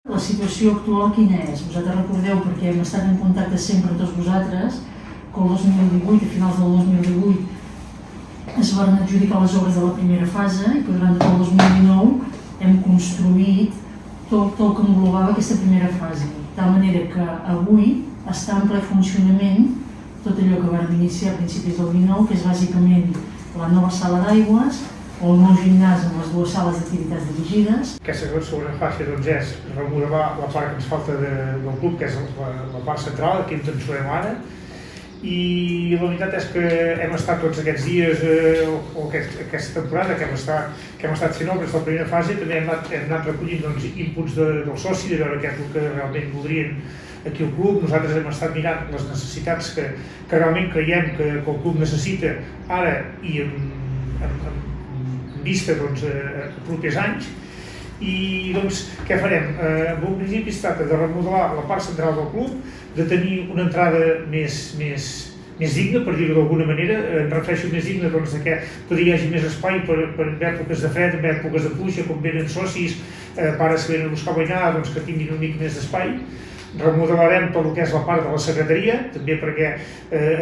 La situació actual quina és? Vosaltres recordeu, perquè hem estat en contacte sempre amb tots vosaltres, que el 2018, a finals del 2018, es van adjudicar les obres de la primera fase i que durant tot el 2019 hem construït tot el que englobava aquesta primera fase. De tal manera que avui està en ple funcionament tot allò que vam iniciar a principis del 19, que és bàsicament la nova sala d'aigües, o el nou gimnàs amb les dues sales d'activitats dirigides. Aquesta segona fase és remodelar la part que ens falta del club, que és la part central, aquí ens en trobem ara. I la veritat és que hem estat tots aquests dies, o aquesta temporada que hem estat fent obres de la primera fase, també hem anat recollint inputs del soci, de veure què és el que realment voldrien aquí al club. Nosaltres hem estat mirant les necessitats que realment creiem que el club necessita ara i en vista a propers anys. I què farem? En un principi es tracta de remodelar la part central del club, de tenir una entrada més digna, per dir-ho d'alguna manera. Em refereixo més digna que hi hagi més espai per en èpoques de fred, en èpoques de pluja, quan venen socis, pares que venen a buscar berenar, que tinguin una mica més d'espai. Remodelarem tot el que és la part de la secretaria, també perquè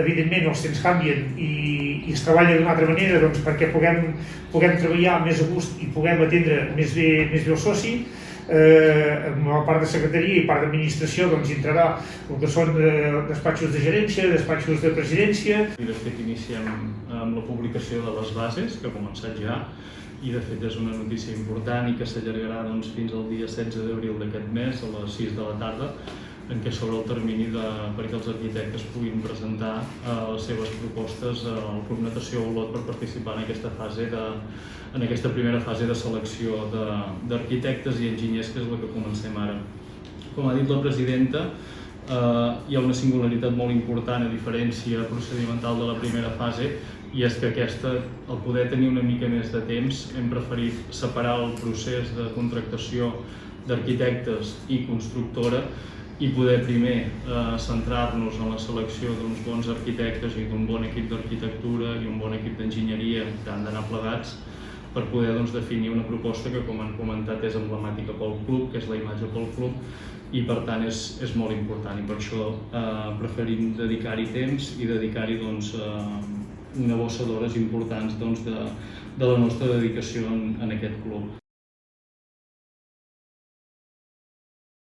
evidentment els temps canvien i es treballa d'una altra manera perquè puguem treballar més a gust i puguem atendre més bé el soci. En la part de secretaria i part d'administració hi entrarà el que són despatxos de gerència, despatxos de presidència. De fet, iniciem amb la publicació de les bases, que ha començat ja, i de fet és una notícia important i que s'allargarà fins al dia 16 d'abril d'aquest mes, a les 6 de la tarda, en què s'obre el termini perquè els arquitectes puguin presentar les seves propostes al Club Natació Olot per participar en aquesta primera fase de selecció d'arquitectes i enginyers, que és la que comencem ara. Com ha dit la presidenta, hi ha una singularitat molt important a diferència procedimental de la primera fase, i és que al poder tenir una mica més de temps, hem preferit separar el procés de contractació d'arquitectes i constructora i poder primer centrar-nos en la selecció d'uns bons arquitectes i d'un bon equip d'arquitectura i un bon equip d'enginyeria que han d'anar plegats per poder definir una proposta que, com han comentat, és emblemàtica pel club, que és la imatge pel club, i per tant és molt important, i per això preferim dedicar-hi temps i dedicar-hi una bossa d'hores importants de la nostra dedicació en aquest club.